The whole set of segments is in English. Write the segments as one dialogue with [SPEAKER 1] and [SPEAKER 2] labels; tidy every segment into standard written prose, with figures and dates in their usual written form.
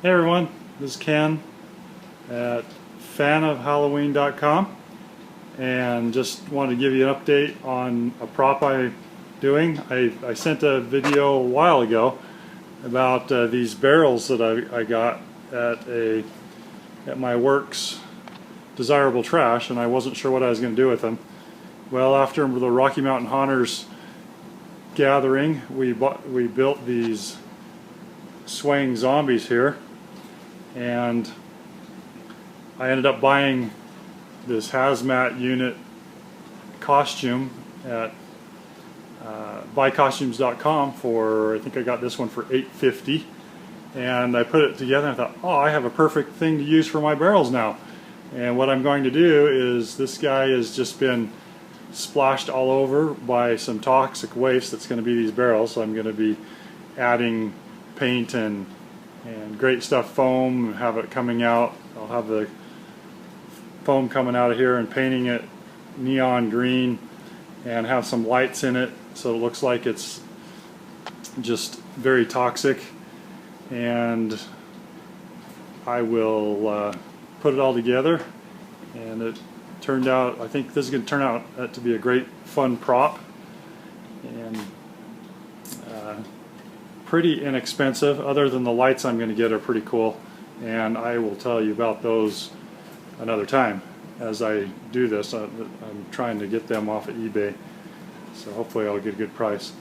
[SPEAKER 1] Hey everyone, this is Ken at fanofhalloween.com, and just wanted to give you an update on a prop I'm doing. I sent a video a while ago about these barrels that I got at my work's Desirable Trash, and I wasn't sure what I was going to do with them. Well, after the Rocky Mountain Haunters gathering, we built these swaying zombies here, and I ended up buying this hazmat unit costume at buycostumes.com for, I think I got this one for $8.50, and I put it together and I thought, oh, I have a perfect thing to use for my barrels now. And what I'm going to do is, this guy has just been splashed all over by some toxic waste that's going to be these barrels, so I'm going to be adding paint and great stuff, foam, have it coming out. I'll have the foam coming out of here and painting it neon green and have some lights in it so it looks like it's just very toxic. And I will put it all together, and it turned out, I think this is going to turn out to be a great fun prop, and pretty inexpensive. Other than the lights I'm going to get are pretty cool, and I will tell you about those another time. As I do this, I'm trying to get them off of eBay, so hopefully I'll get a good price.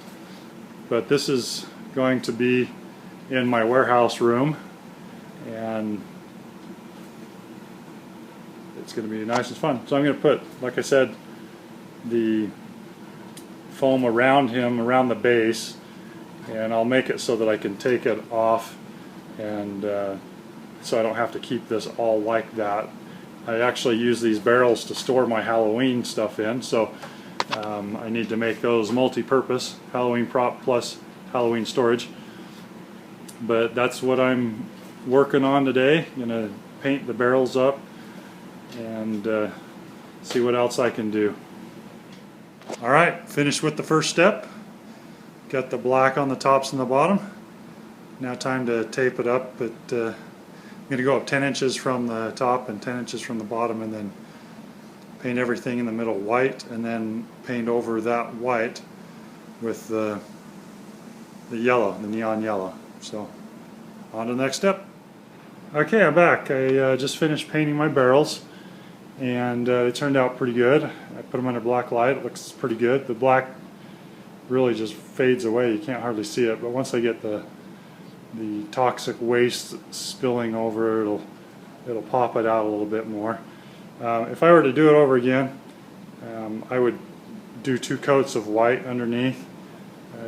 [SPEAKER 1] But this is going to be in my warehouse room, and it's going to be nice and fun. So I'm going to put, like I said, the foam around him, around the base, and I'll make it so that I can take it off, and so I don't have to keep this all like that. I actually use these barrels to store my Halloween stuff in, so I need to make those multi-purpose, Halloween prop plus Halloween storage. But that's what I'm working on today. I'm going to paint the barrels up and see what else I can do. Alright, finished with the first step. Got the black on the tops and the bottom. Now time to tape it up, but I'm going to go up 10 inches from the top and 10 inches from the bottom, and then paint everything in the middle white, and then paint over that white with the yellow, the neon yellow. So on to the next step. Okay, I'm back. I just finished painting my barrels, and they turned out pretty good. I put them under black light. It looks pretty good. The black really just fades away. You can't hardly see it, but once I get the toxic waste spilling over, it'll pop it out a little bit more. If I were to do it over again, I would do 2 coats of white underneath,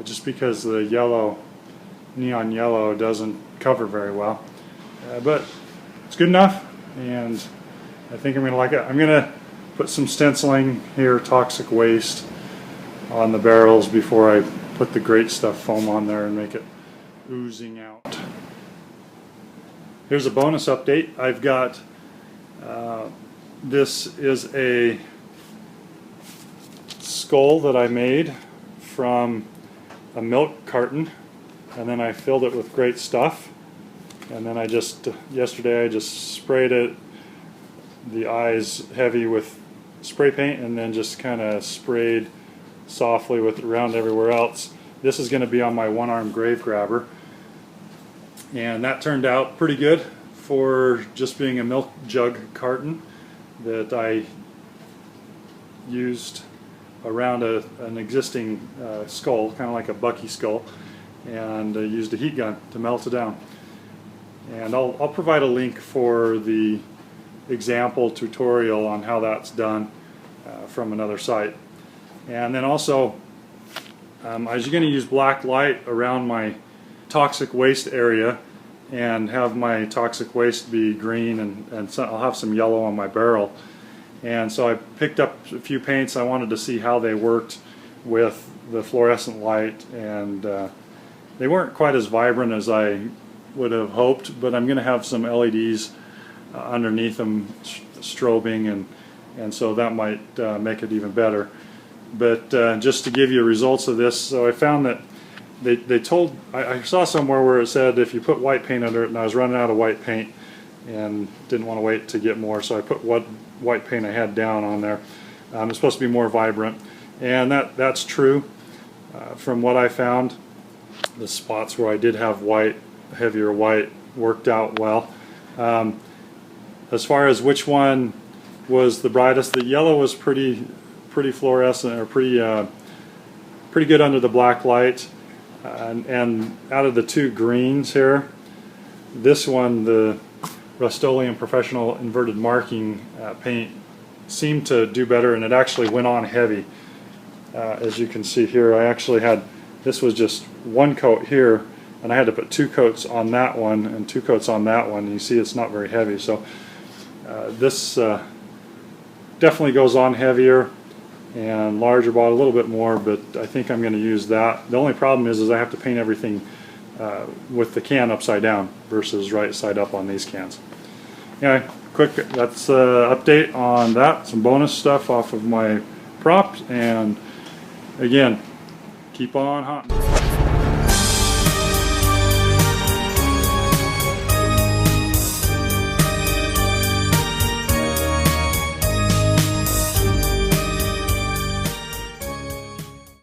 [SPEAKER 1] just because the yellow, neon yellow, doesn't cover very well. But it's good enough, and I think I'm going to like it. I'm going to put some stenciling here, toxic waste, on the barrels before I put the great stuff foam on there and make it oozing out. Here's a bonus update. I've got, this is a skull that I made from a milk carton, and then I filled it with great stuff, and then yesterday I just sprayed it, the eyes heavy with spray paint, and then just kind of sprayed softly with it around everywhere else. This is going to be on my one-armed grave grabber, and that turned out pretty good for just being a milk jug carton that I used around an existing skull, kind of like a Bucky skull, and used a heat gun to melt it down. And I'll provide a link for the example tutorial on how that's done from another site. And then also, I was going to use black light around my toxic waste area and have my toxic waste be green, and so I'll have some yellow on my barrel. And so I picked up a few paints. I wanted to see how they worked with the fluorescent light, and they weren't quite as vibrant as I would have hoped, but I'm going to have some LEDs underneath them strobing, and so that might make it even better. But just to give you results of this, so I found that they told, I saw somewhere where it said if you put white paint under it, and I was running out of white paint and didn't want to wait to get more, so I put what white paint I had down on there. It's supposed to be more vibrant, and that's true. From what I found, the spots where I did have white, heavier white, worked out well. As far as which one was the brightest, the yellow was pretty fluorescent, or pretty good under the black light. And out of the two greens here, this one, the Rust-Oleum Professional Inverted Marking paint, seemed to do better, and it actually went on heavy. As you can see here, I actually had, this was just one coat here, and I had to put 2 coats on that one and 2 coats on that one. You see it's not very heavy, so this definitely goes on heavier and larger bottle, a little bit more, but I think I'm going to use that. The only problem is I have to paint everything with the can upside down versus right side up on these cans. Anyway, quick, that's update on that. Some bonus stuff off of my props, and again, keep on hunting.